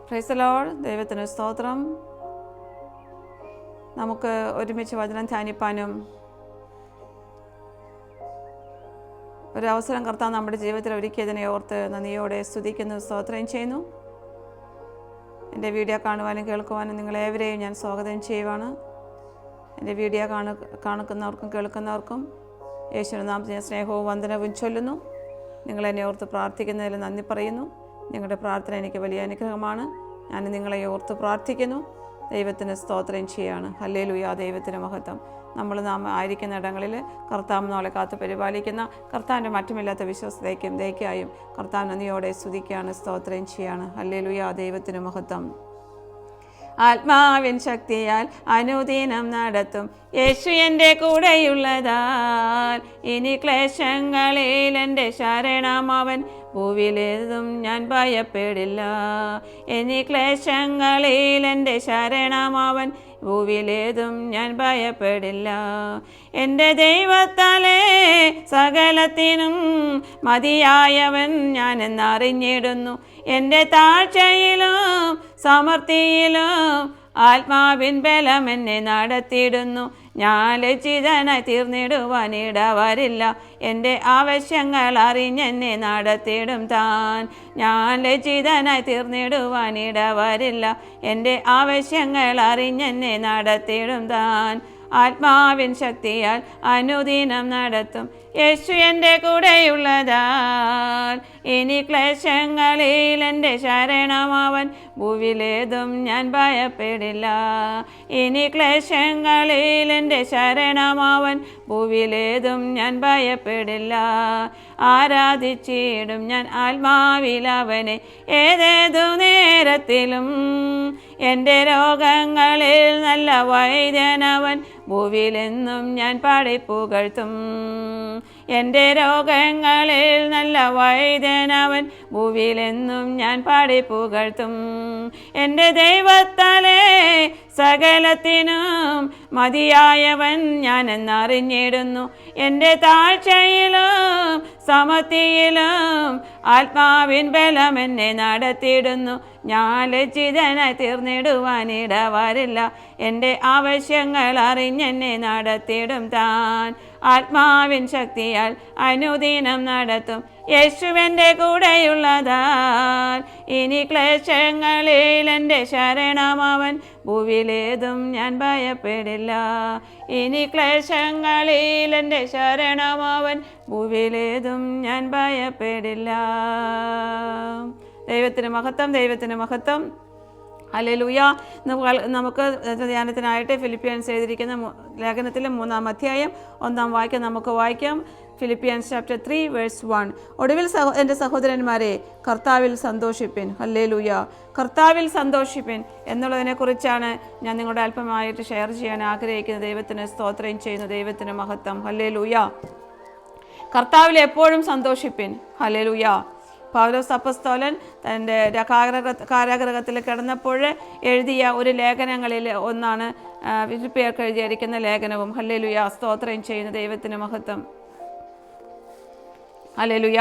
Praise the Lord. ദൈവത്തിന് സ്തോത്രം. നമുക്ക് ഒരുമിച്ച് വചനം ധ്യാനിപ്പാനും ഒരവസരം കർത്താവ് നമ്മുടെ ജീവിതത്തിൽ ഒരുക്കിയതിനെ ഓർത്ത് നന്ദിയോടെ സ്തുതിക്കുന്നു, സ്തോത്രം ചെയ്യുന്നു. എൻ്റെ വീഡിയോ കാണുവാനും കേൾക്കുവാനും നിങ്ങളേവരെയും ഞാൻ സ്വാഗതം ചെയ്യുവാണ്. എൻ്റെ വീഡിയോ കാണുന്നവർക്കും കേൾക്കുന്നവർക്കും യേശുവിന്റെ നാമത്തിൽ ഞാൻ സ്നേഹവും വന്ദനവും ചൊല്ലുന്നു. നിങ്ങളെന്നെ ഓർത്ത് പ്രാർത്ഥിക്കുന്നതിൽ നന്ദി പറയുന്നു. നിങ്ങളുടെ പ്രാർത്ഥന എനിക്ക് വലിയ അനുഗ്രഹമാണ്. ഞാൻ നിങ്ങളെ ഓർത്ത് പ്രാർത്ഥിക്കുന്നു. ദൈവത്തിന് സ്തോത്രം ചെയ്യാണ്. ഹല്ലേലൂയ, ദൈവത്തിന് മഹത്വം. നാം ആയിരിക്കുന്ന ഇടങ്ങളിൽ കർത്താവ് നമ്മളെ കാത്ത് പരിപാലിക്കുന്ന കർത്താവിൻ്റെ മറ്റുമില്ലാത്ത വിശ്വസ്തയ്ക്കും ദയക്കായും കർത്താവ് നന്ദിയോടെ സ്തുതിക്കുകയാണ്, സ്തോത്രം ചെയ്യാണ്. ഹല്ലേലൂയ, ദൈവത്തിന് മഹത്വം. ആത്മാവിൻ ശക്തിയാൽ അനുദിനം നടത്തും യേശു എൻ്റെ കൂടെയുള്ളതാൽ ഇനി ക്ലേശങ്ങളിൽ എൻ്റെ ശരണം അവൻ, ഭൂവിലേതും ഞാൻ ഭയപ്പെടില്ല. ഇനി ക്ലേശങ്ങളിൽ എൻ്റെ ശരണം അവൻ, ഭൂവിലേതും ഞാൻ ഭയപ്പെടില്ല. എൻ്റെ ദൈവത്താലേ സകലത്തിനും മതിയായവൻ ഞാൻ എന്നറിഞ്ഞിടുന്നു. എൻ്റെ താഴ്ചയിലും സമൃദ്ധിയിലും ആത്മാവിൻ ബലം എന്നെ നടത്തിയിടുന്നു. ഞാൻ ലജ്ജിതനായി തീർന്നിടുവാനിട വരില്ല. എൻ്റെ ആവശ്യങ്ങൾ അറിഞ്ഞെന്നെ നടത്തിയിടും താൻ. ഞാൻ ലജ്ജിതനായി തീർന്നിടുവാനിട വരില്ല. എൻ്റെ ആവശ്യങ്ങൾ അറിഞ്ഞെന്നെ നടത്തിയിടും താൻ. ആത്മാവിൻ ശക്തിയാൽ അനുദിനം നടത്തും യേശു എൻ്റെ കൂടെയുള്ളതാൽ ഇനി ക്ലേശങ്ങളിൽ എൻ്റെ ശരണമവൻ, ഭൂവിലേതും ഞാൻ ഭയപ്പെടില്ല. ഇനി ക്ലേശങ്ങളിൽ എൻ്റെ ശരണമവൻ, ഭൂവിലേതും ഞാൻ ഭയപ്പെടില്ല. ആരാധിച്ചിടും ഞാൻ ആത്മാവിലവനെ ഏതേതു നേരത്തിലും. എൻ്റെ രോഗങ്ങളിൽ നല്ല വൈദ്യനവൻ, ഭൂവിലെന്നും ഞാൻ പാടിപ്പുകഴ്ത്തും. എൻ്റെ രോഗങ്ങളിൽ നല്ല വൈദ്യനവൻ, ഭൂവിലെന്നും ഞാൻ പാടിപ്പുകഴ്ത്തും. എൻ്റെ ദൈവത്താലേ സകലത്തിനും മതിയായവൻ ഞാൻ എന്നറിഞ്ഞിടുന്നു. എൻ്റെ താഴ്ചയിലും സമൃദ്ധിയിലും ആത്മാവിൻ ബലം എന്നെ നടത്തിയിടുന്നു. ഞാൻ ലജ്ജിതനായി തീർന്നിടുവാനിട വരില്ല. എൻ്റെ ആവശ്യങ്ങൾ അറിഞ്ഞെന്നെ നടത്തിയിടും താൻ. ആത്മാവിൻ ശക്തിയാൽ അനുദിനം നടത്തും യേശുവിൻ്റെ കൂടെയുള്ളതാൽ ഇനി ക്ലേശങ്ങളിൽ എൻ്റെ ശരണമവൻ, ഭൂവിലേതും ഞാൻ ഭയപ്പെടില്ല. ഇനി ക്ലേശങ്ങളിൽ എൻ്റെ ശരണമവൻ, ഭൂവിലേതും ഞാൻ ഭയപ്പെടില്ല. ദൈവത്തിന് മഹത്വം, ദൈവത്തിന് മഹത്വം. ഹല്ലേലൂയ. നമുക്ക് ധ്യാനത്തിനായിട്ട് ഫിലിപ്പിയൻസ് എഴുതിയിരിക്കുന്ന ലേഖനത്തിലെ 3-ാം അധ്യായം 1-ാം വാക്യം നമുക്ക് വായിക്കാം. Philippians chapter 3 verse 1. ഒടുവിൽ എൻ്റെ സഹോദരന്മാരെ, കർത്താവിൽ സന്തോഷിപ്പിൻ. ഹല്ലേലൂയ, കർത്താവിൽ സന്തോഷിപ്പിൻ എന്നുള്ളതിനെക്കുറിച്ചാണ് ഞാൻ നിങ്ങളുടെ അല്പമായിട്ട് ഷെയർ ചെയ്യാൻ ആഗ്രഹിക്കുന്നത്. ദൈവത്തിന് സ്തോത്രം ചെയ്യുന്നു, ദൈവത്തിന് മഹത്വം. ഹല്ലേലൂയ. കർത്താവിൽ എപ്പോഴും സന്തോഷിപ്പിൻ. ഹല്ലേലൂയ. പൗലോസ് അപ്പോസ്തലൻ തൻ്റെ കാരാഗൃഹത്തിൽ കിടന്നപ്പോൾ എഴുതിയ ഒരു ലേഖനങ്ങളിൽ ഒന്നാണ് ഫിലിപ്പിയർക്ക് എഴുതിയിരിക്കുന്ന ലേഖനവും. ഹല്ലേലൂയ, സ്തോത്രം ചെയ്യുന്ന ദൈവത്തിന് മഹത്വം. ഹല്ലേലൂയ,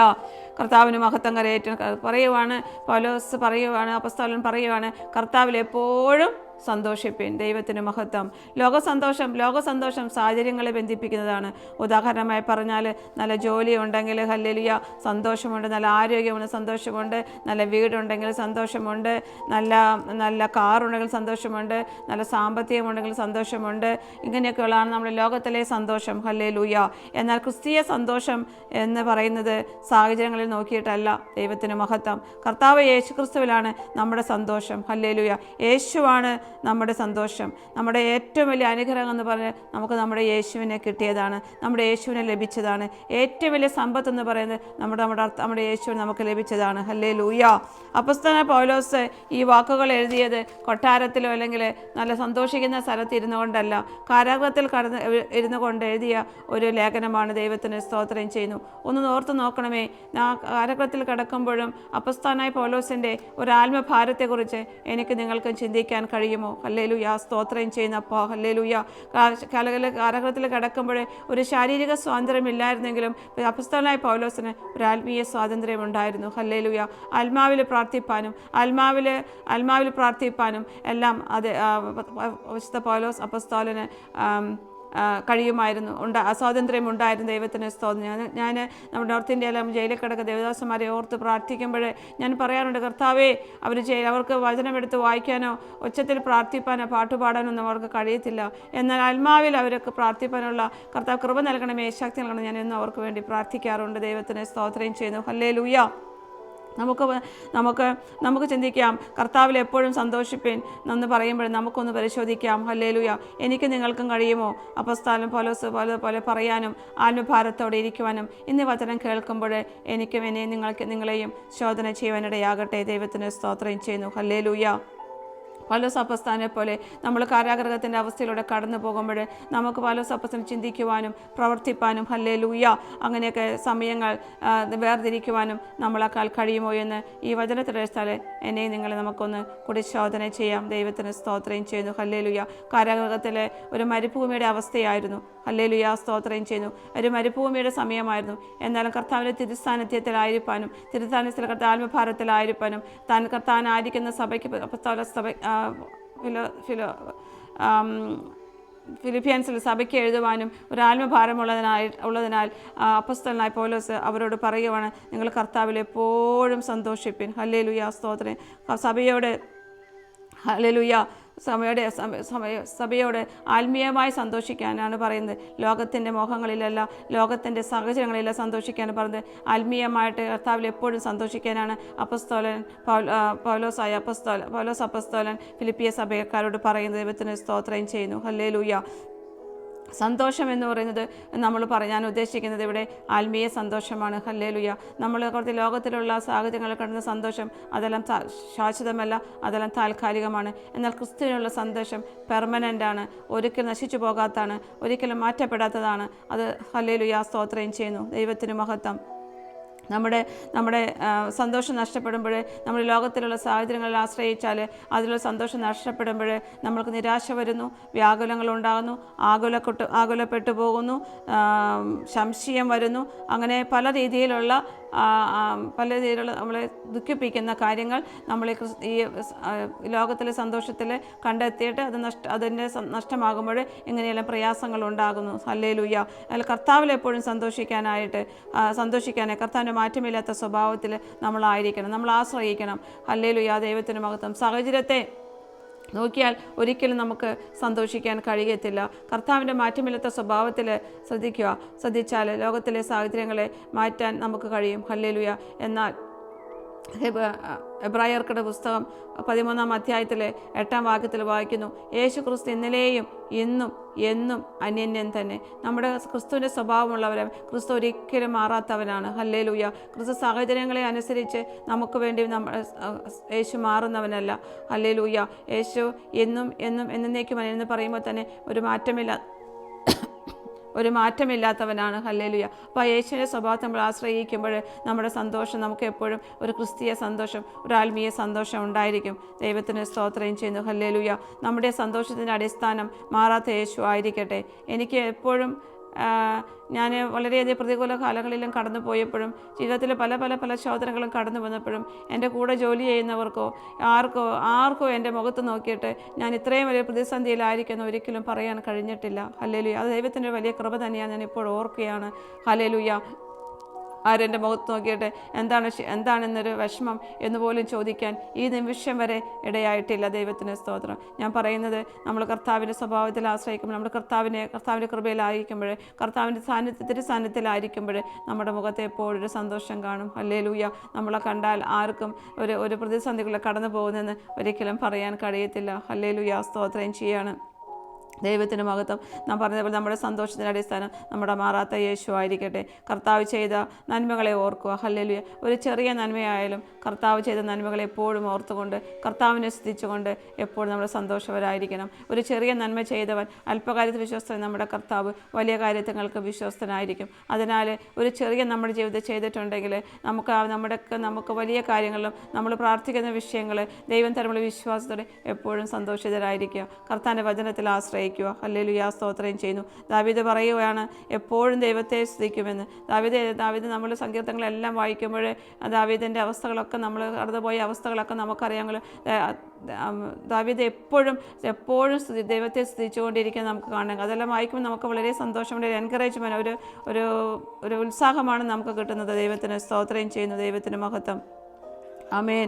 കർത്താവിന് മഹത്വം കരയേറ്റും പറയുവാണ് പൗലോസ്, പറയുവാണ് അപ്പോസ്തലൻ പറയുവാണ്, കർത്താവിൽ എപ്പോഴും സന്തോഷിപ്പിൻ. ദൈവത്തിന് മഹത്വം. ലോകസന്തോഷം സാഹചര്യങ്ങളെ ബന്ധിപ്പിക്കുന്നതാണ്. ഉദാഹരണമായി പറഞ്ഞാൽ, നല്ല ജോലി ഉണ്ടെങ്കിൽ ഹല്ലേലൂയ സന്തോഷമുണ്ട്, നല്ല ആരോഗ്യമുണ്ട് സന്തോഷമുണ്ട്, നല്ല വീടുണ്ടെങ്കിൽ സന്തോഷമുണ്ട്, നല്ല കാറുണ്ടെങ്കിൽ സന്തോഷമുണ്ട്, നല്ല സാമ്പത്തികമുണ്ടെങ്കിൽ സന്തോഷമുണ്ട്. ഇങ്ങനെയൊക്കെയുള്ളതാണ് നമ്മുടെ ലോകത്തിലെ സന്തോഷം. ഹല്ലേലൂയ. എന്നാൽ ക്രിസ്തീയ സന്തോഷം എന്ന് പറയുന്നത് സാഹചര്യങ്ങളിൽ നോക്കിയിട്ടല്ല. ദൈവത്തിന് മഹത്വം. കർത്താവ് യേശുക്രിസ്തുവിലാണ് നമ്മുടെ സന്തോഷം. ഹല്ലേലൂയ. യേശുവാണ് നമ്മുടെ സന്തോഷം. നമ്മുടെ ഏറ്റവും വലിയ അനുഗ്രഹം എന്ന് പറഞ്ഞാൽ നമുക്ക് നമ്മുടെ യേശുവിനെ കിട്ടിയതാണ്, നമ്മുടെ യേശുവിനെ ലഭിച്ചതാണ്. ഏറ്റവും വലിയ സമ്പത്ത് എന്ന് പറയുന്നത് നമ്മുടെ യേശുവിനെ നമുക്ക് ലഭിച്ചതാണ്. ഹല്ലേലൂയ. അപ്പോസ്തലനായ പൗലോസ് ഈ വാക്കുകൾ എഴുതിയത് കൊട്ടാരത്തിലോ അല്ലെങ്കിൽ നല്ല സന്തോഷിക്കുന്ന സ്ഥലത്ത് ഇരുന്നു കൊണ്ടല്ല, കാരാഗൃഹത്തിൽ ഇരുന്നു കൊണ്ട് എഴുതിയ ഒരു ലേഖനമാണ്. ദൈവത്തിന് സ്തോത്രം ചെയ്യുന്നു. ഒന്ന് ഓർത്ത് നോക്കണമേ, കാരാഗൃഹത്തിൽ കിടക്കുമ്പോഴും അപ്പോസ്തലനായ പൗലോസിൻ്റെ ഒരു ആത്മഭാരത്തെക്കുറിച്ച് എനിക്ക് നിങ്ങൾക്ക് ചിന്തിക്കാൻ കഴിയും. കഴിയുമോ? ഹല്ലേലൂയ, സ്തോത്രം ചെയ്യുന്നപ്പോൾ ഹല്ലേലൂയ. കാലഘട്ടത്തിൽ കിടക്കുമ്പോഴേ ഒരു ശാരീരിക സ്വാതന്ത്ര്യമില്ലായിരുന്നെങ്കിലും അപ്പോസ്തലനായ പൗലോസിന് ഒരു ആത്മീയ സ്വാതന്ത്ര്യം ഉണ്ടായിരുന്നു. ഹല്ലേലൂയ. ആത്മാവിൽ പ്രാർത്ഥിപ്പാനും എല്ലാം അത് വിശുദ്ധ പൗലോസ് അപ്പോസ്തലന് കഴിയുമായിരുന്നു, സ്വാതന്ത്ര്യം ഉണ്ടായിരുന്നു. ദൈവത്തിന് സ്തോത്രം. ഞാൻ നമ്മുടെ നോർത്ത് ഇന്ത്യയിലും ജയിലിൽ കിടക്കുന്ന ദേവദാസന്മാരെ ഓർത്ത് പ്രാർത്ഥിക്കുമ്പോൾ ഞാൻ പറയാറുണ്ട്, കർത്താവേ, അവർക്ക് വചനമെടുത്ത് വായിക്കാനോ ഉച്ചത്തിൽ പ്രാർത്ഥിപ്പാനോ പാട്ടുപാടാനൊന്നും അവർക്ക് കഴിയത്തില്ല. എന്നാൽ ആത്മാവിൽ അവർക്ക് പ്രാർത്ഥിപ്പാനുള്ള കർത്താവ് കൃപ നൽകണമേ, ശക്തി നൽകണം. ഞാൻ എന്നും അവർക്ക് വേണ്ടി പ്രാർത്ഥിക്കാറുണ്ട്. ദൈവത്തിന് സ്തോത്രം ചെയ്യുന്നു. ഹല്ലേലൂയ. നമുക്ക് ചിന്തിക്കാം, കർത്താവിൽ എപ്പോഴും സന്തോഷിപ്പിൻ എന്ന് പറയുമ്പോൾ നമുക്കൊന്ന് പരിശോധിക്കാം. ഹല്ലേലൂയ. എനിക്ക് നിങ്ങൾക്കും കഴിയുമോ അപ്പോസ്തലൻ പൗലോസ് പോലെ പറയാനും ആത്മഭാരത്തോടെ ഇരിക്കുവാനും ഇന്ന് വചനം കേൾക്കുമ്പോൾ എനിക്കും നിങ്ങളെയും ശോധന ചെയ്യുവാനിടയാകട്ടെ. ദൈവത്തിന് സ്തോത്രം ചെയ്യുന്നു. ഹല്ലേലൂയ. പൗലോസ് അപ്പോസ്തലനെ പോലെ നമ്മൾ കാരാഗൃഹത്തിൻ്റെ അവസ്ഥയിലൂടെ കടന്നു പോകുമ്പോൾ നമുക്ക് പൗലോസ് അപ്പോസ്തലനെ ചിന്തിക്കുവാനും പ്രവർത്തിപ്പാനും ഹല്ലേലൂയ അങ്ങനെയൊക്കെ സമയങ്ങൾ വേർതിരിക്കുവാനും നമ്മളെക്കാൾ കഴിയുമോ എന്ന് ഈ വചനത്തിലെടുത്താൽ നിങ്ങളെ നമുക്കൊന്ന് കൂടി ശോധന ചെയ്യാം. ദൈവത്തിന് സ്തോത്രം ചെയ്യുന്നു. ഹല്ലേലൂയ. കാരാഗൃഹത്തിലെ ഒരു മരുഭൂമിയുടെ അവസ്ഥയായിരുന്നു. ഹല്ലേലൂയ, സ്തോത്രം ചെയ്യുന്നു. ഒരു മരുഭൂമിയുടെ സമയമായിരുന്നു. എന്നാലും കർത്താവിൻ്റെ തിരുസാന്നിധ്യത്തിലായിരിക്കാനും തിരുസാന്നിധ്യത്തിൽ കർത്താവ് ആത്മഭാരത്തിലായിരിക്കാനും കർത്താൻ ആയിരിക്കുന്ന സഭയ്ക്ക് ഫിലിപ്പിയൻസിൽ സഭയ്ക്ക് എഴുതുവാനും ഒരു ആത്മഭാരമുള്ളതിനാൽ അപ്പോസ്തലനായ പൗലോസ് അവരോട് പറയുവാണ്, നിങ്ങൾ കർത്താവിൽ എപ്പോഴും സന്തോഷിപ്പിൻ. ഹല്ലേലൂയ, സ്തോത്രം. ഹല്ലേലൂയ. സഭയോട് ആത്മീയമായി സന്തോഷിക്കാനാണ് പറയുന്നത്. ലോകത്തിൻ്റെ മോഹങ്ങളിലല്ല, ലോകത്തിൻ്റെ സാഹചര്യങ്ങളിലല്ല സന്തോഷിക്കാനാണ് പറയുന്നത്. ആത്മീയമായിട്ട് കർത്താവിൽ എപ്പോഴും സന്തോഷിക്കാനാണ് പൗലോസ് അപ്പോസ്തലൻ ഫിലിപ്പിയ സഭക്കാരോട് പറയുന്നത്. ദൈവത്തിന് സ്തോത്രം ചെയ്യുന്നു. ഹല്ലേലൂയ. സന്തോഷം എന്ന് പറയുന്നത് ഞാൻ ഉദ്ദേശിക്കുന്നത് ഇവിടെ ആത്മീയ സന്തോഷമാണ്. ഹല്ലേലൂയ. നമ്മൾ കുറച്ച് ലോകത്തിലുള്ള സാഹചര്യങ്ങളിൽ കിടന്ന സന്തോഷം അതെല്ലാം ശാശ്വതമല്ല, അതെല്ലാം താൽക്കാലികമാണ്. എന്നാൽ ക്രിസ്തുവിനുള്ള സന്തോഷം പെർമനൻ്റ് ആണ്, ഒരിക്കലും നശിച്ചു പോകാത്തതാണ്, ഒരിക്കലും മാറ്റപ്പെടാത്തതാണ്. അത് ഹല്ലേലൂയ, സ്തോത്രം ചെയ്യുന്നു. ദൈവത്തിന് മഹത്വം. നമ്മുടെ സന്തോഷം നഷ്ടപ്പെടുമ്പോൾ, നമ്മൾ ലോകത്തിലുള്ള സാഹചര്യങ്ങളിൽ ആശ്രയിച്ചാൽ അതിലുള്ള സന്തോഷം നഷ്ടപ്പെടുമ്പോൾ നമ്മൾക്ക് നിരാശ വരുന്നു, വ്യാകുലങ്ങളുണ്ടാകുന്നു, ആകുലപ്പെട്ടു പോകുന്നു, സംശയം വരുന്നു. അങ്ങനെ പല രീതിയിലുള്ള നമ്മളെ ദുഃഖിപ്പിക്കുന്ന കാര്യങ്ങൾ നമ്മൾ ഈ ലോകത്തിലെ സന്തോഷത്തിൽ കണ്ടെത്തിയിട്ട് അതിൻ്റെ നഷ്ടമാകുമ്പോൾ ഇങ്ങനെയെല്ലാം പ്രയാസങ്ങൾ ഉണ്ടാകുന്നു. ഹല്ലേലൂയ. അതിൽ കർത്താവിൽ എപ്പോഴും സന്തോഷിക്കാനായി കർത്താവിൻ്റെ മാറ്റമില്ലാത്ത സ്വഭാവത്തിൽ നമ്മളായിരിക്കണം, നമ്മൾ ആശ്രയിക്കണം. ഹല്ലേലൂയ. ദൈവത്തിന് മഹത്വം. സാഹചര്യത്തെ ഒരിക്കലും നമുക്ക് സന്തോഷിക്കാൻ കഴിയത്തില്ല. കർത്താവിൻ്റെ മാറ്റമില്ലാത്ത സ്വഭാവത്തിൽ ശ്രദ്ധിച്ചാൽ ലോകത്തിലെ സാഹചര്യങ്ങളെ മാറ്റാൻ നമുക്ക് കഴിയും. ഹല്ലേലൂയ. എന്നാൽ എബ്രായർക്കുടെ പുസ്തകം 13-ാം അധ്യായത്തിലെ 8-ാം വാക്യത്തിൽ വായിക്കുന്നു, യേശു ക്രിസ്തു ഇന്നലെയും ഇന്നും എന്നും അന്യന്യൻ തന്നെ. നമ്മുടെ ക്രിസ്തുവിൻ്റെ സ്വഭാവമുള്ളവരെ ക്രിസ്തു ഒരിക്കലും മാറാത്തവനാണ്. ഹല്ലേലൂയ. ക്രിസ്തു സാഹചര്യങ്ങളെ അനുസരിച്ച് നമുക്ക് വേണ്ടി യേശു മാറുന്നവനല്ല. ഹല്ലേലൂയ. യേശു എന്നും എന്നേക്കും എന്ന് പറയുമ്പോൾ തന്നെ ഒരു മാറ്റമില്ലാത്തവനാണ്. ഹല്ലേലൂയ. അപ്പോൾ യേശുവിൻ്റെ സ്വഭാവത്തെ നമ്മൾ ആശ്രയിക്കുമ്പോൾ നമ്മുടെ സന്തോഷം നമുക്ക് എപ്പോഴും ഒരു ക്രിസ്തീയ സന്തോഷം, ഒരു ആത്മീയ സന്തോഷം ഉണ്ടായിരിക്കും. ദൈവത്തിന് സ്തോത്രം ചെയ്യുന്നു. ഹല്ലേലൂയ. നമ്മുടെ സന്തോഷത്തിൻ്റെ അടിസ്ഥാനം മാറാത്ത യേശു ആയിരിക്കട്ടെ. എനിക്ക് എപ്പോഴും ഞാൻ വളരെയധികം പ്രതികൂല കാലങ്ങളിലും കടന്നു പോയപ്പോഴും ജീവിതത്തിൽ പല ശോധനകളും കടന്നു വന്നപ്പോഴും എൻ്റെ കൂടെ ജോലി ചെയ്യുന്നവർക്കോ ആർക്കോ എൻ്റെ മുഖത്ത് നോക്കിയിട്ട് ഞാൻ ഇത്രയും വലിയ പ്രതിസന്ധിയിലായിരിക്കുമെന്ന് ഒരിക്കലും പറയാൻ കഴിഞ്ഞിട്ടില്ല. ഹല്ലേലൂയ. അത് ദൈവത്തിൻ്റെ വലിയ കൃപ തന്നെയാണ്. ഞാൻ ഇപ്പോൾ ഓർക്കുകയാണ്. ഹല്ലേലൂയ. ആരെൻ്റെ മുഖത്ത് നോക്കിയിട്ട് എന്താണെന്നൊരു വിഷമം എന്ന് പോലും ചോദിക്കാൻ ഈ നിമിഷം വരെ ഇടയായിട്ടില്ല. ദൈവത്തിന് സ്തോത്രം. ഞാൻ പറയുന്നത്, നമ്മൾ കർത്താവിൻ്റെ സ്വഭാവത്തിൽ ആശ്രയിക്കുമ്പോൾ, നമ്മൾ കർത്താവിൻ്റെ കൃപയിലായിരിക്കുമ്പോൾ, കർത്താവിൻ്റെ തിരുസാന്നിധ്യത്തിലായിരിക്കുമ്പോൾ നമ്മുടെ മുഖത്ത് എപ്പോഴൊരു സന്തോഷം കാണും. ഹല്ലേലൂയ. നമ്മളെ കണ്ടാൽ ആർക്കും ഒരു പ്രതിസന്ധികളെ കടന്നു പോകുന്നതെന്ന് ഒരിക്കലും പറയാൻ കഴിയത്തില്ല. ഹല്ലേലൂയ. സ്തോത്രം ചെയ്യാണ്. ദൈവത്തിന് മഹത്വം. നാം പറഞ്ഞതുപോലെ നമ്മുടെ സന്തോഷത്തിൻ്റെ അടിസ്ഥാനം നമ്മുടെ മാറാത്ത യേശു ആയിരിക്കട്ടെ. കർത്താവ് ചെയ്ത നന്മകളെ ഓർക്കുക. ഹല്ലേലൂയ. ഒരു ചെറിയ നന്മയായാലും കർത്താവ് ചെയ്ത നന്മകളെ എപ്പോഴും ഓർത്തുകൊണ്ട് കർത്താവിനെ സ്തുതിച്ചുകൊണ്ട് എപ്പോഴും നമ്മൾ സന്തോഷവരായിരിക്കണം. ഒരു ചെറിയ നന്മ ചെയ്തവൻ അല്പകാര്യത്തിൽ വിശ്വസ്തൻ, നമ്മുടെ കർത്താവ് വലിയ കാര്യങ്ങൾക്ക് വിശ്വസ്തനായിരിക്കും. അതിനാൽ ഒരു ചെറിയ നമ്മുടെ ജീവിതത്തിൽ ചെയ്തിട്ടുണ്ടെങ്കിൽ നമുക്ക് വലിയ കാര്യങ്ങളിലും നമ്മൾ പ്രാർത്ഥിക്കുന്ന വിഷയങ്ങൾ ദൈവം തരമുള്ള വിശ്വാസത്തോടെ എപ്പോഴും സന്തോഷിതരായിരിക്കുക. കർത്താവിൻ്റെ വചനത്തിൽ ആശ്രയിക്കുക. ഹല്ലേലൂയ. സ്തോത്രം ചെയ്യുന്നു. ദാവീദ് പറയുകയാണ് എപ്പോഴും ദൈവത്തെ സ്തുതിക്കുമെന്ന്. ദാവീദ് നമ്മൾ സങ്കീർത്തനങ്ങളെല്ലാം വായിക്കുമ്പോൾ ദാവീദിൻ്റെ അവസ്ഥകളൊക്കെ, നമ്മൾ കടന്നുപോയ അവസ്ഥകളൊക്കെ നമുക്കറിയാമെങ്കിൽ ദാവീദ് എപ്പോഴും ദൈവത്തെ സ്തുതിച്ചുകൊണ്ടിരിക്കാൻ നമുക്ക് കാണാം. അതെല്ലാം വായിക്കുമ്പോൾ നമുക്ക് വളരെ സന്തോഷമുണ്ട്, ഒരു എൻകറേജ്മെൻറ്റ്, ഒരു ഉത്സാഹമാണ് നമുക്ക് കിട്ടുന്നത്. ദൈവത്തിന് സ്തോത്രം ചെയ്യുന്നു. ദൈവത്തിന് മഹത്വം. ആമേൻ.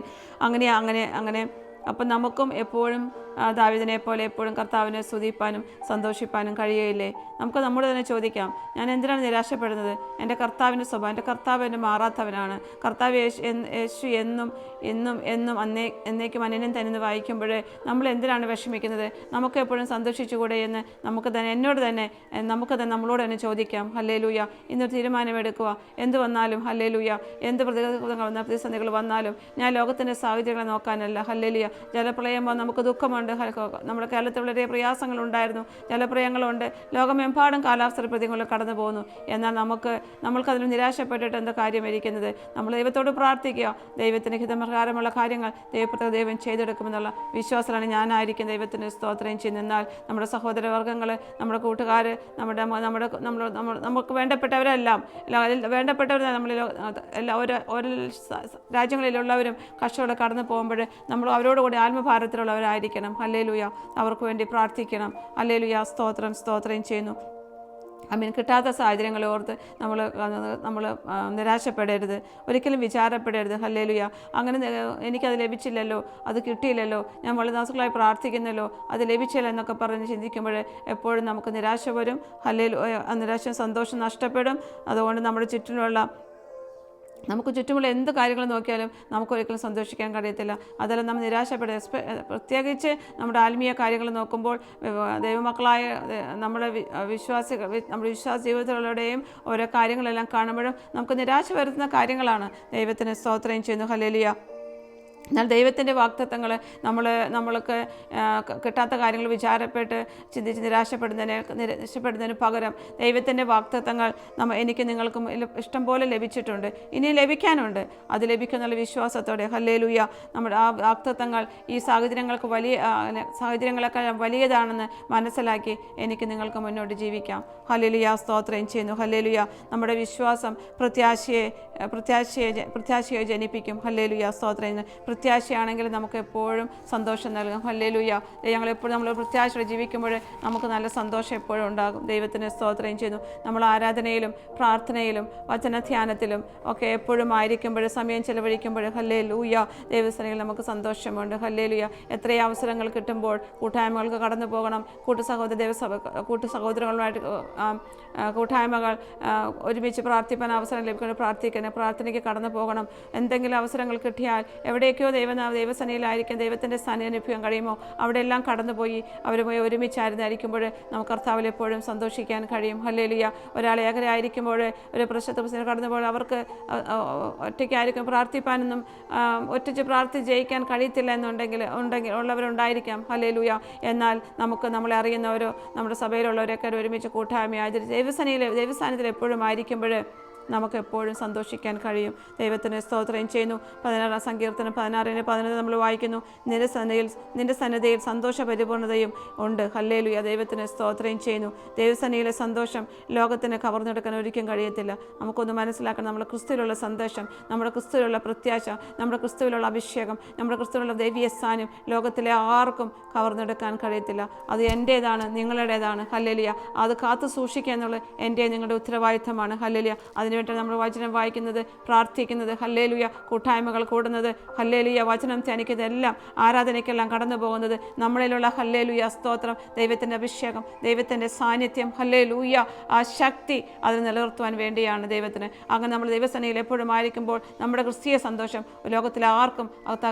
അങ്ങനെ അപ്പം നമുക്കും എപ്പോഴും ദാവീദിനെ പോലെ എപ്പോഴും കർത്താവിനെ സ്തുതിപ്പാനും സന്തോഷിപ്പാനും കഴിയുകയില്ലേ? നമുക്ക് നമ്മോട് തന്നെ ചോദിക്കാം, ഞാൻ എന്തിനാണ് നിരാശപ്പെടുന്നത്? എൻ്റെ കർത്താവിൻ്റെ സ്വഭാവം, എൻ്റെ കർത്താവ് എന്നെ മാറാത്തവനാണ്. കർത്താവ് യേശു എന്നും എന്നേക്കും അന്യനും തന്നെ വായിക്കുമ്പോൾ നമ്മൾ എന്തിനാണ് വിഷമിക്കുന്നത്? നമുക്ക് എപ്പോഴും സന്തോഷിച്ചുകൂടെ എന്ന് നമുക്ക് നമ്മളോട് തന്നെ ചോദിക്കാം. ഹല്ലേലൂയ. ഇന്നൊരു തീരുമാനമെടുക്കുക. എന്ത് വന്നാലും ഹല്ലേലൂയ, എന്ത് പ്രതിസന്ധികൾ വന്നാലും ഞാൻ ലോകത്തിൻ്റെ സാഹചര്യങ്ങളെ നോക്കാനല്ല. ഹല്ലേലൂയ. ജലപ്രളയം നമുക്ക് ദുഃഖമുണ്ട്. നമ്മുടെ കേരളത്തിൽ വളരെ പ്രയാസങ്ങളുണ്ടായിരുന്നു, ജലപ്രളയങ്ങളുണ്ട്, ലോകമെമ്പാടും കാലാവസ്ഥ പ്രതികൂലം കടന്നു പോകുന്നു. എന്നാൽ നമ്മൾക്കതിൽ നിരാശപ്പെട്ടിട്ട് എന്താ കാര്യമിരിക്കുന്നത്? നമ്മൾ ദൈവത്തോട് പ്രാർത്ഥിക്കുക. ദൈവത്തിന് ഹിതപ്രകാരമുള്ള കാര്യങ്ങൾ ദൈവം ചെയ്തെടുക്കുമെന്നുള്ള വിശ്വാസമാണ് ഞാനായിരിക്കും ദൈവത്തിന് സ്തോത്രം ചെയ്യുന്നത്. എന്നാൽ നമ്മുടെ സഹോദരവർഗ്ഗങ്ങൾ, നമ്മുടെ കൂട്ടുകാർ, നമുക്ക് വേണ്ടപ്പെട്ടവരെല്ലാം ഓരോ രാജ്യങ്ങളിലുള്ളവരും കഷ്ടത്തോടെ കടന്നു പോകുമ്പോൾ നമ്മൾ അവരോടുകൂടി ആത്മഭാരത്തിലുള്ളവരായിരിക്കണം. ഹല്ലേലൂയ. അവർക്ക് വേണ്ടി പ്രാർത്ഥിക്കണം. ഹല്ലേലൂയ. സ്തോത്രം ചെയ്യുന്നു. കിട്ടാത്ത സാഹചര്യങ്ങളെ ഓർത്ത് നമ്മൾ നിരാശപ്പെടരുത്, ഒരിക്കലും വിചാരപ്പെടരുത്. ഹല്ലേലൂയ. അങ്ങനെ എനിക്കത് ലഭിച്ചില്ലല്ലോ, അത് കിട്ടിയില്ലല്ലോ, ഞാൻ വളരെ ദിവസങ്ങളായി പ്രാർത്ഥിക്കുന്നല്ലോ, അത് ലഭിച്ചില്ല എന്നൊക്കെ പറഞ്ഞ് ചിന്തിക്കുമ്പോൾ എപ്പോഴും നമുക്ക് നിരാശ വരും. ഹല്ലേലൂയ. നിരാശ സന്തോഷം നഷ്ടപ്പെടും. അതുകൊണ്ട് നമുക്ക് ചുറ്റുമുള്ള എന്ത് കാര്യങ്ങൾ നോക്കിയാലും നമുക്കൊരിക്കലും സന്തോഷിക്കാൻ കഴിയത്തില്ല. അതെല്ലാം നമ്മൾ നിരാശപ്പെടുക. പ്രത്യേകിച്ച് നമ്മുടെ ആത്മീയ കാര്യങ്ങൾ നോക്കുമ്പോൾ ദൈവമക്കളായ നമ്മുടെ വിശ്വാസ ജീവിതത്തിലുള്ളവരുടെയും ഓരോ കാര്യങ്ങളെല്ലാം കാണുമ്പോഴും നമുക്ക് നിരാശ വരുത്തുന്ന കാര്യങ്ങളാണ്. ദൈവത്തിന് സ്തോത്രം ചെയ്യുന്നു. ഹല്ലേലൂയ. എന്നാൽ ദൈവത്തിൻ്റെ വാഗ്ദത്തങ്ങൾ നമ്മൾക്ക് കിട്ടാത്ത കാര്യങ്ങൾ വിചാരപ്പെട്ട് ചിന്തിച്ച് നിരാശപ്പെടുന്നതിന് പകരം ദൈവത്തിൻ്റെ വാഗ്ദത്തങ്ങൾ എനിക്ക് നിങ്ങൾക്കും ഇഷ്ടം പോലെ ലഭിച്ചിട്ടുണ്ട്, ഇനി ലഭിക്കാനുണ്ട്. അത് ലഭിക്കുന്നുള്ള വിശ്വാസത്തോടെ ഹല്ലേലൂയ. നമ്മുടെ ആ വാഗ്ദത്തങ്ങൾ ഈ സാഹചര്യങ്ങളൊക്കെ വലിയതാണെന്ന് മനസ്സിലാക്കി എനിക്ക് നിങ്ങൾക്ക് മുന്നോട്ട് ജീവിക്കാം. ഹല്ലേലൂയ. സ്തോത്രം ചെയ്യുന്നു. ഹല്ലേലൂയ. നമ്മുടെ വിശ്വാസം പ്രത്യാശയെ ജനിപ്പിക്കും. ഹല്ലേലൂയ. സ്തോത്രം. പ്രത്യാശയാണെങ്കിൽ നമുക്ക് എപ്പോഴും സന്തോഷം നൽകും. ഹല്ലേലൂയ. ഞങ്ങളെപ്പോഴും നമ്മൾ പ്രത്യാശയോടെ ജീവിക്കുമ്പോൾ നമുക്ക് നല്ല സന്തോഷം എപ്പോഴും ഉണ്ടാകും. ദൈവത്തിന് സ്തോത്രം ചെയ്യുന്നു. നമ്മൾ ആരാധനയിലും പ്രാർത്ഥനയിലും വചനധ്യാനത്തിലും ഒക്കെ എപ്പോഴും ആയിരിക്കുമ്പോൾ, സമയം ചെലവഴിക്കുമ്പോൾ ഹല്ലേലൂയ, ദൈവസേനയിൽ നമുക്ക് സന്തോഷമുണ്ട്. ഹല്ലേലൂയ. എത്രയും അവസരങ്ങൾ കിട്ടുമ്പോൾ കൂട്ടായ്മകൾക്ക് കടന്നു പോകണം. കൂട്ടുസഹോദരങ്ങളുമായിട്ട് കൂട്ടായ്മകൾ ഒരുമിച്ച് പ്രാർത്ഥിപ്പാൻ അവസരം ലഭിക്കണം. പ്രാർത്ഥനയ്ക്ക് കടന്നു പോകണം. എന്തെങ്കിലും അവസരങ്ങൾ കിട്ടിയാൽ എവിടേക്കോ ദൈവസേനയിലായിരിക്കും, ദൈവത്തിൻ്റെ സാന്നിധ്യം കഴിയുമോ അവിടെയെല്ലാം കടന്നുപോയി അവരുമായി ഒരുമിച്ചായിരുന്നായിരിക്കുമ്പോൾ നമുക്ക് കർത്താവിൽ എപ്പോഴും സന്തോഷിക്കാൻ കഴിയും. ഹല്ലേലൂയ. ഒരാൾ ഏകരായിരിക്കുമ്പോൾ, ഒരു പ്രശ്നത്തിൽ കടന്നുപോയി അവർക്ക് ഒറ്റയ്ക്കായിരിക്കും പ്രാർത്ഥിപ്പാനൊന്നും, ഒറ്റയ്ക്ക് പ്രാർത്ഥിച്ച് ജയിക്കാൻ കഴിയത്തില്ല ഉള്ളവരുണ്ടായിരിക്കാം. ഹല്ലേലൂയ. എന്നാൽ നമ്മളെ അറിയുന്നവരോ നമ്മുടെ സഭയിലുള്ളവരൊക്കെ ഒരുമിച്ച് കൂട്ടായ്മയായി ദൈവസ്ഥാനത്തിൽ എപ്പോഴും ആയിരിക്കുമ്പോൾ നമുക്ക് എപ്പോഴും സന്തോഷിക്കാൻ കഴിയും. ദൈവത്തിന് സ്തോത്രം ചെയ്യുന്നു. 16 സങ്കീർത്തനം 16:11 നമ്മൾ വായിക്കുന്നു, നിന്റെ സന്നിധിയിൽ സന്തോഷ പരിപൂർണതയും ഉണ്ട്. ഹല്ലേലൂയ. ദൈവത്തിന് സ്തോത്രം ചെയ്യുന്നു. ദൈവസന്നിധിയിലെ സന്തോഷം ലോകത്തിന് കവർന്നെടുക്കാൻ ഒരിക്കലും കഴിയത്തില്ല. നമുക്കൊന്ന് മനസ്സിലാക്കണം, നമ്മുടെ ക്രിസ്തുവിലുള്ള സന്തോഷം, നമ്മുടെ ക്രിസ്തുവിലുള്ള പ്രത്യാശ, നമ്മുടെ ക്രിസ്തുവിലുള്ള അഭിഷേകം, നമ്മുടെ ക്രിസ്തുവിലുള്ള ദൈവീയ സ്ഥാനം ലോകത്തിലെ ആർക്കും കവർന്നെടുക്കാൻ കഴിയത്തില്ല. അത് എൻ്റേതാണ്, നിങ്ങളുടേതാണ്. ഹല്ലേലൂയ. അത് കാത്തു സൂക്ഷിക്കുക എന്നുള്ളത് എൻ്റെ നിങ്ങളുടെ ഉത്തരവാദിത്തമാണ്. ഹല്ലേലൂയ. അതിനുവേണ്ടി നമ്മൾ വചനം വായിക്കുന്നത്, പ്രാർത്ഥിക്കുന്നത്, ഹല്ലേലൂയ, കൂട്ടായ്മകൾ കൂടുന്നത്, ഹല്ലേലൂയ, വചനം ധ്യാനിക്കുന്നതെല്ലാം, ആരാധനയ്ക്കെല്ലാം കടന്നു പോകുന്നത് നമ്മളിലുള്ള ഹല്ലേലൂയ സ്തോത്രം, ദൈവത്തിൻ്റെ അഭിഷേകം, ദൈവത്തിൻ്റെ സാന്നിധ്യം, ഹല്ലേലൂയ, ആ ശക്തി അത് നിലനിർത്തുവാൻ വേണ്ടിയാണ് ദൈവത്തിന്. അങ്ങനെ നമ്മൾ ദൈവസേനയിൽ എപ്പോഴും ആയിരിക്കുമ്പോൾ നമ്മുടെ ക്രിസ്തീയ സന്തോഷം ലോകത്തിലെ ആർക്കും അത്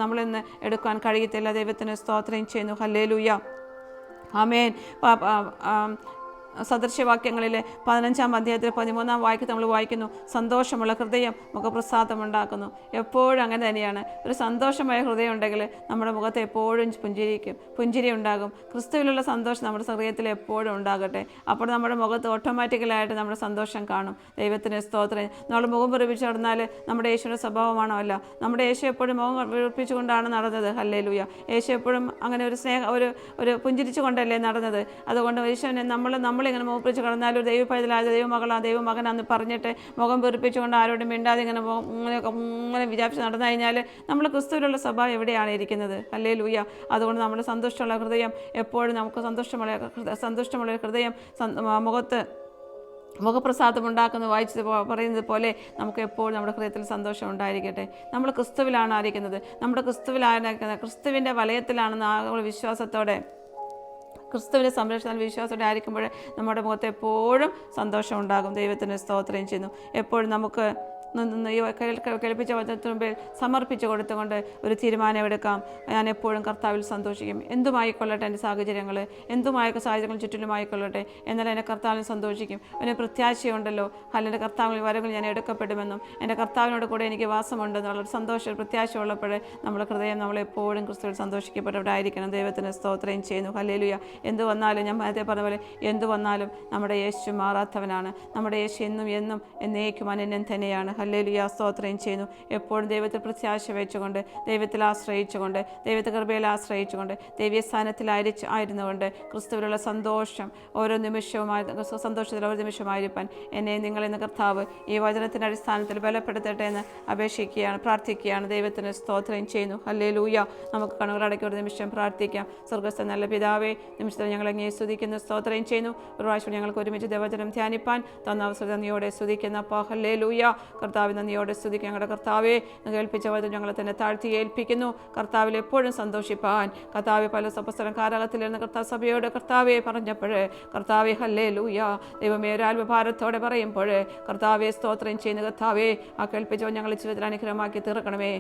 നമ്മളിൽ നിന്ന് എടുക്കാൻ കഴിയത്തില്ല. ദൈവത്തിന് സ്തോത്രം ചെയ്യുന്നു. ഹല്ലേലൂയ. ആമേൻ. സദൃശ്യവാക്യങ്ങളിൽ 15-ാം അധ്യായത്തിൽ 13-ാം വാക്യത്തിൽ നമ്മൾ വായിക്കുന്നു, സന്തോഷമുള്ള ഹൃദയം മുഖപ്രസാദമുണ്ടാക്കുന്നു. എപ്പോഴും അങ്ങനെ തന്നെയാണ്. ഒരു സന്തോഷമായ ഹൃദയം ഉണ്ടെങ്കിൽ നമ്മുടെ മുഖത്ത് എപ്പോഴും പുഞ്ചിരി ഉണ്ടാകും. ക്രിസ്തുവിലുള്ള സന്തോഷം നമ്മുടെ ഹൃദയത്തിൽ എപ്പോഴും ഉണ്ടാകട്ടെ. അപ്പോൾ നമ്മുടെ മുഖത്ത് ഓട്ടോമാറ്റിക്കലായിട്ട് നമ്മുടെ സന്തോഷം കാണും. ദൈവത്തിന് സ്തോത്രം. നമ്മൾ മുഖം വീർപ്പിച്ച് നടന്നാൽ നമ്മുടെ യേശുവിൻ്റെ സ്വഭാവമാണോ? അല്ല. നമ്മുടെ യേശു എപ്പോഴും മുഖം വീർപ്പിച്ചുകൊണ്ടാണ് നടന്നത്. ഹല്ലേലൂയ. യേശു എപ്പോഴും അങ്ങനെ ഒരു പുഞ്ചിരിച്ചു കൊണ്ടല്ലേ നടന്നത്. അതുകൊണ്ട് യേശുവിനെ നമ്മളിങ്ങനെ മുഖം പിടിച്ച് കടന്നാൽ ഒരു ദൈവപൈതലായ ദൈവമകനാന്ന് പറഞ്ഞിട്ട് മുഖം വീർപ്പിച്ചുകൊണ്ട് ആരോടും മിണ്ടാതെ ഇങ്ങനെ വിചാരിച്ച് നടന്നു കഴിഞ്ഞാൽ നമ്മൾ ക്രിസ്തുവിലുള്ള സ്വഭാവം എവിടെയാണ് ഇരിക്കുന്നത്? ഹല്ലേലൂയ. അതുകൊണ്ട് നമ്മുടെ സന്തുഷ്ടമുള്ള ഹൃദയം എപ്പോഴും നമുക്ക് സന്തുഷ്ടമുള്ള ഹൃദയം മുഖപ്രസാദം ഉണ്ടാക്കുന്ന പറയുന്നത് പോലെ നമുക്ക് എപ്പോഴും നമ്മുടെ ഹൃദയത്തിൽ സന്തോഷം ഉണ്ടായിരിക്കട്ടെ. നമ്മൾ ക്രിസ്തുവിലാണ് ആയിരിക്കുന്നത്. നമ്മുടെ ക്രിസ്തുവിൻ്റെ വലയത്തിലാണെന്ന് വിശ്വാസത്തോടെ, ക്രിസ്തുവിൻ്റെ സംരക്ഷണത്തിൽ വിശ്വാസത്തോടെ ആയിരിക്കുമ്പോൾ നമ്മുടെ മുഖത്ത് എപ്പോഴും സന്തോഷം ഉണ്ടാകും. ദൈവത്തിന് സ്തോത്രം ചെയ്യുന്നു. എപ്പോഴും നമുക്ക് കേൾപ്പിച്ച വചനത്തിന് മുമ്പിൽ സമർപ്പിച്ച് കൊടുത്തുകൊണ്ട് ഒരു തീരുമാനം എടുക്കാം. ഞാൻ എപ്പോഴും കർത്താവിൽ സന്തോഷിക്കും. എന്തുമായിക്കൊള്ളട്ടെ എൻ്റെ സാഹചര്യങ്ങൾ, സാഹചര്യങ്ങൾ ചുറ്റിലുമായിക്കൊള്ളട്ടെ, എന്നാൽ എൻ്റെ കർത്താവിൽ സന്തോഷിക്കും. എൻ്റെ പ്രത്യാശയുണ്ടല്ലോ, എൻ്റെ കർത്താവിൽ വരങ്ങൾ ഞാൻ എടുക്കപ്പെടുമെന്നും എൻ്റെ കർത്താവിനോട് കൂടെ എനിക്ക് വാസമുണ്ടെന്നുള്ള പ്രത്യാശ ഉള്ളപ്പോൾ നമ്മുടെ ഹൃദയം നമ്മളെപ്പോഴും ക്രിസ്തുവിൽ സന്തോഷിക്കപ്പെട്ടവരായിരിക്കണം. ദൈവത്തിന് സ്തോത്രം ചെയ്യുന്നു. ഹല്ലേലൂയ. എന്ത് വന്നാലും, ഞാൻ നേരത്തെ പറഞ്ഞ പോലെ, എന്ത് വന്നാലും നമ്മുടെ യേശു മാറാത്തവനാണ്. നമ്മുടെ യേശു എന്നും എന്നേക്കും അനന്യൻ തന്നെയാണ്. ഹല്ലേലൂയ. സ്തോത്രം ചെയ്യുന്നു. എപ്പോഴും ദൈവത്തിൽ പ്രത്യാശ വെച്ചുകൊണ്ട്, ദൈവത്തിൽ ആശ്രയിച്ചുകൊണ്ട്, ദൈവത്തെ കൃപയിൽ ആശ്രയിച്ചുകൊണ്ട്, ദൈവീയ സ്ഥാനത്തിലായിരുന്നുകൊണ്ട് ക്രിസ്തുവിലുള്ള സന്തോഷം ഓരോ സന്തോഷത്തിൽ ഓരോ നിമിഷമായിരിക്കാൻ എന്നെ നിങ്ങളെന്ന് കർത്താവ് ഈ വചനത്തിൻ്റെ അടിസ്ഥാനത്തിൽ ബലപ്പെടുത്തട്ടെ എന്ന് അപേക്ഷിക്കുകയാണ്, പ്രാർത്ഥിക്കുകയാണ്. ദൈവത്തിന് സ്തോത്രം ചെയ്യുന്നു. ഹല്ലേലൂയ. നമുക്ക് കണ്ണുകളടക്കി ഒരു നിമിഷം പ്രാർത്ഥിക്കാം. സ്വർഗ്ഗസ്ഥ നല്ല പിതാവേ, നിമിഷത്തിൽ ഞങ്ങൾ അങ്ങേ സ്തുതിക്കുന്ന സ്തോത്രം ചെയ്യുന്നു. ഒരു പ്രാവശ്യം ഞങ്ങൾക്ക് ഒരുമിച്ച് ദൈവവചനം ധ്യാനിപ്പാൻ തന്ന അവസരം നന്ദിയോടെ സ്തുതിക്കുന്ന ഹല്ലേലൂയ. കർത്താവ് നന്ദിയോടെ സ്തുതിക്കുക. ഞങ്ങളുടെ കർത്താവെ, കേൾപ്പിച്ച വചനം ഞങ്ങളെ തന്നെ താഴ്ത്തി ഏൽപ്പിക്കുന്നു. കർത്താവിൽ എപ്പോഴും സന്തോഷിപ്പാൻ കർത്താവെ പല സപ്പസ്തരം കാരകത്തിലിരുന്ന് കർത്താവ് സഭയോട് കർത്താവെ പറഞ്ഞപ്പോൾ കർത്താവെ ഹല്ലേലൂയ ദൈവമേ ഒരാത്മഭാരത്തോടെ പറയുമ്പോൾ കർത്താവെ സ്തോത്രം ചെയ്യുന്ന കർത്താവെ ആ കേൾപ്പിച്ച ഞങ്ങൾ ജീവിതത്തിൽ അനുഗ്രഹമാക്കി തീർക്കണമേ.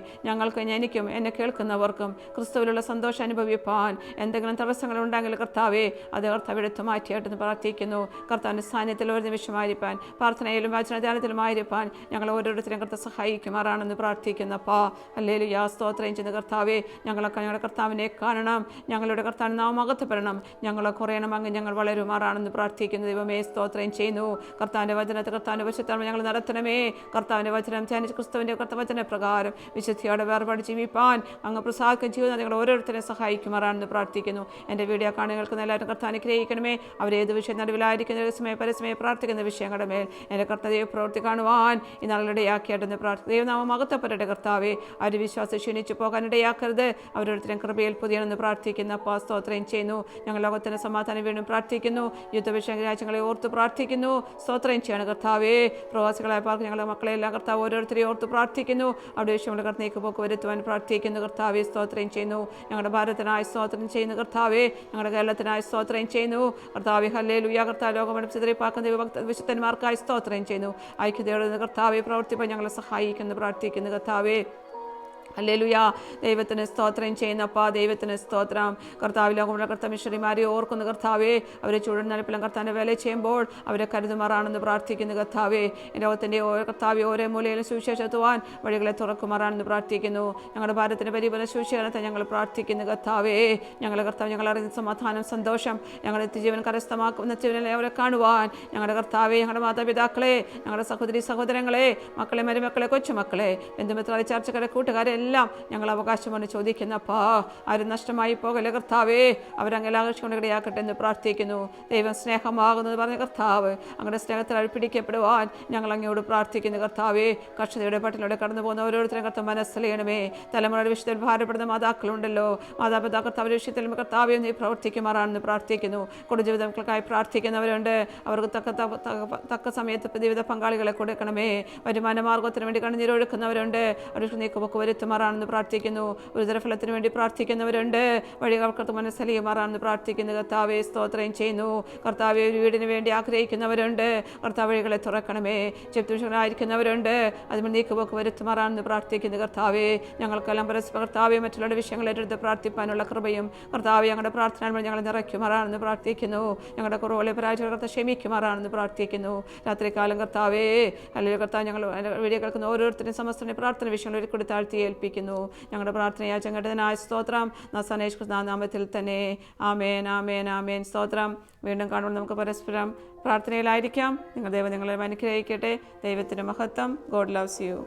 എനിക്കും എന്നെ കേൾക്കുന്നവർക്കും ക്രിസ്തുവിലുള്ള സന്തോഷം അനുഭവിപ്പാൻ എന്തെങ്കിലും തടസ്സങ്ങളുണ്ടെങ്കിൽ കർത്താവെ അത് കർത്താവ് എടുത്തു മാറ്റിയായിട്ടെന്ന് പ്രാർത്ഥിക്കുന്നു. കർത്താവിൻ്റെ സാന്നിധ്യത്തിൽ ഒരു നിമിഷമായിരിക്കാൻ, പ്രാർത്ഥനയിലും വചനധ്യാനത്തിലുമായിരിക്കാൻ ഞങ്ങൾ ഓരോരുത്തരും കർത്താവ് സഹായിക്കുമാറാണെന്ന് പ്രാർത്ഥിക്കുന്നപ്പാ. ഹല്ലേലൂയ. സ്തോത്രം ചെയ്യുന്ന കർത്താവെ, ഞങ്ങളൊക്കെ ഞങ്ങളുടെ കർത്താവിനെ കാണണം, ഞങ്ങളുടെ കർത്താവിന് നാം അകത്തപ്പെടണം, ഞങ്ങളെ കുറയണം, അങ്ങ് ഞങ്ങൾ വളരുമാറാണെന്ന് പ്രാർത്ഥിക്കുന്ന ദൈവമേ സ്തോത്രം ചെയ്യുന്നു. കർത്താവിൻ്റെ വചനത്തെ കർത്താവിൻ്റെ വശത്താൽ ഞങ്ങൾ നടത്തണമേ. കർത്താവിൻ്റെ വചനം ധ്യാനിച്ച് ക്രിസ്തുവിൻ്റെ വചന പ്രകാരം വിശുദ്ധിയോടെ വേർപാട് ജീവിപ്പാൻ അങ്ങ് പ്രസാദിക്കുന്ന ജീവിതം ഞങ്ങൾ ഓരോരുത്തരെ സഹായിക്കുമാറാണെന്ന് പ്രാർത്ഥിക്കുന്നു. എൻ്റെ വീഡിയോ കാണുകൾക്ക് എല്ലാവരും കർത്താവ് അനുഗ്രഹിക്കണമേ. അവരേത് വിഷയം നടുവിലായിരിക്കുന്ന പരസ്യമേ പ്രാർത്ഥിക്കുന്ന വിഷയങ്ങളുടെ മേൽ എൻ്റെ കർത്താവ് പ്രവൃത്തി കാണുവാൻ ഈ നാളിടയാക്കിയാട്ടെന്ന് ദൈവനാമം അകത്തപ്പെടട്ടെ. കർത്താവെ, അവർ വിശ്വാസം ക്ഷീണിച്ചു പോകാനിടയാക്കരുത്. അവരോരുത്തരും കൃപയിൽ പുതിയണെന്ന് പ്രാർത്ഥിക്കുന്ന സ്തോത്രം ചെയ്യുന്നു. ഞങ്ങൾ ലോകത്തിന് സമാധാനം വീണ്ടും പ്രാർത്ഥിക്കുന്നു. യുദ്ധവിഷയ രാജ്യങ്ങളെ ഓർത്ത് പ്രാർത്ഥിക്കുന്നു. സ്തോത്രം ചെയ്യാണ് കർത്താവെ. പ്രവാസികളായ പാർക്ക് ഞങ്ങളുടെ മക്കളെല്ലാം കർത്താവ് ഓരോരുത്തരെയും ഓർത്ത് പ്രാർത്ഥിക്കുന്നു. അവിടെ വിഷയങ്ങളുടെ കർത്തേക്ക് പോക്ക് വരുത്തുവാൻ പ്രാർത്ഥിക്കുന്നു. കർത്താവെ സ്തോത്രം ചെയ്യുന്നു. ഞങ്ങളുടെ ഭാരതത്തിനായി സ്തോത്രം ചെയ്യുന്നു. കർത്താവെ, ഞങ്ങളുടെ കേരളത്തിനായി സ്തോത്രം ചെയ്യുന്നു. കർത്താവെ ഹല്ലേലൂയ. കർത്താവ് ലോകമെടുപ്പ് ചിതറിപ്പാക്കുന്ന വിശുദ്ധന്മാർക്കായി സ്തോത്രം ചെയ്യുന്നു. ഐക്യതയോടെ കർത്താവെ പ്രവർത്തിപ്പാൻ ഞങ്ങളെ സഹായിക്കുന്നു പ്രാർത്ഥിക്കുന്നു. കർത്താവെ ഹല്ലേലൂയ. ദൈവത്തിന് സ്തോത്രം ചെയ്യുന്നപ്പാ. ദൈവത്തിന് സ്തോത്രം. കർത്താവ് ലോകമുള്ള കർത്തമിശ്വരിമാരെ ഓർക്കുന്ന കർത്താവെ, അവരെ ചൂടുന്നടുപ്പിലും കർത്താവിൻ്റെ വേല ചെയ്യുമ്പോൾ അവരെ കരുതുമാറാണെന്ന് പ്രാർത്ഥിക്കുന്നു. കർത്താവെ, ലോകത്തിൻ്റെ കർത്താവെ ഓരോ മൂലയിലും സുവിശേഷത്തുവാൻ വഴികളെ തുറക്കുമാറാണെന്ന് പ്രാർത്ഥിക്കുന്നു. ഞങ്ങളുടെ ഭാരതത്തിൻ്റെ പരിപൂർണ്ണ സുവിശേഷത്തെ ഞങ്ങൾ പ്രാർത്ഥിക്കുന്നു. കർത്താവെ, ഞങ്ങളുടെ കർത്താവ് ഞങ്ങൾ അറിയുന്ന സമാധാനം, സന്തോഷം, ഞങ്ങളുടെ നിത്യജീവൻ കരസ്ഥമാക്കുന്ന നിത്യജീവനെ അവരെ കാണുവാൻ ഞങ്ങളുടെ കർത്താവെ, ഞങ്ങളുടെ മാതാപിതാക്കളെ, ഞങ്ങളുടെ സഹോദരി സഹോദരങ്ങളെ, മക്കളെ, മരുമക്കളെ, കൊച്ചുമക്കളെ, ബന്ധുമിത്രാളി, ചർച്ചക്കാരെ, കൂട്ടുകാരെ എല്ലാം ഞങ്ങൾ അവകാശമാണ് ചോദിക്കുന്നപ്പാ. ആരും നഷ്ടമായി പോകല്ലേ കർത്താവേ. അവരങ്ങനെ ആകർഷിക്കൊണ്ടിടയാക്കട്ടെ എന്ന് പ്രാർത്ഥിക്കുന്നു. ദൈവം സ്നേഹമാകുന്നത് പറഞ്ഞ കർത്താവ്, അങ്ങനെ സ്നേഹത്തിൽ അഴിപ്പിടിക്കപ്പെടുവാൻ ഞങ്ങൾ അങ്ങയോട് പ്രാർത്ഥിക്കുന്നു. കർത്താവേ, കർഷകരുടെ പട്ടിലൂടെ കടന്നു പോകുന്ന ഓരോരുത്തരും കർത്താവ് മനസ്സിലെയണമേ. തലമുറയുടെ വിഷയത്തിൽ ഭാരപ്പെടുന്ന മാതാക്കളുണ്ടല്ലോ, മാതാപിതാ കർത്താവിൻ്റെ വിഷയത്തിൽ കർത്താവെ നീ പ്രവർത്തിക്കുമാറാണെന്ന് പ്രാർത്ഥിക്കുന്നു. കുടുംബജീവിതങ്ങൾക്കായി പ്രാർത്ഥിക്കുന്നവരുണ്ട്. അവർക്ക് തക്ക സമയത്ത് ജീവിത പങ്കാളികളെ കൊടുക്കണമേ. വരുമാന മാർഗത്തിന് വേണ്ടി കണ്ണുനീരൊഴുക്കുന്നവരുണ്ട്. അവർക്ക് നീക്കുപോക്ക് വരുത്തുമാറാണ് മാറാണെന്ന് പ്രാർത്ഥിക്കുന്നു. ഉദരഫലത്തിന് വേണ്ടി പ്രാർത്ഥിക്കുന്നവരുണ്ട്. വഴികൾക്ക് മനസ്സലിയുമാറാണെന്ന് പ്രാർത്ഥിക്കുന്നു. കർത്താവെ സ്തോത്രം ചെയ്യുന്നു. കർത്താവെ ഒരു വീടിന് വേണ്ടി ആഗ്രഹിക്കുന്നവരുണ്ട്. കർത്താവ് വഴികളെ തുറക്കണമേ. ചെപ്തുഷങ്ങളായിരിക്കുന്നവരുണ്ട്. അതിന് നീക്കുപോക്ക് വരുത്തുമാറാണെന്ന് പ്രാർത്ഥിക്കുന്നു. കർത്താവെ ഞങ്ങൾക്കെല്ലാം പരസ്പര കർത്താവെ മറ്റുള്ള വിഷയങ്ങൾ ഏറ്റെടുത്ത് പ്രാർത്ഥിപ്പാനുള്ള കൃപയും കർത്താവ് ഞങ്ങളുടെ പ്രാർത്ഥന ഞങ്ങൾ നിറയ്ക്കുമാറാണെന്ന് പ്രാർത്ഥിക്കുന്നു. ഞങ്ങളുടെ കുറവുകളെ പരാജയത്തെ ക്ഷമിക്കുമാറാണെന്ന് പ്രാർത്ഥിക്കുന്നു. രാത്രികാലം കർത്താവേ അല്ലെങ്കിൽ കർത്താവ് ഞങ്ങൾ വീഡിയോ കേൾക്കുന്ന ഓരോരുത്തരും സമസ്തന്റെ പ്രാർത്ഥന വിഷയങ്ങൾ ഒരു കൊടുത്ത് താഴ്ത്തി ഏൽപ്പിക്കുന്നു. ഞങ്ങളുടെ പ്രാർത്ഥനയാ ചങ്ങടനായ സ്തോത്രം നസനേഷ് നാമത്തിൽ തന്നെ. ആമേൻ ആമേൻ ആമേൻ. സ്തോത്രം. വീണ്ടും കാണുമ്പോൾ നമുക്ക് പരസ്പരം പ്രാർത്ഥനയിലായിരിക്കാം. ദൈവം നിങ്ങളെ അനുഗ്രഹിക്കട്ടെ. ദൈവത്തിന് മഹത്വം. God loves you.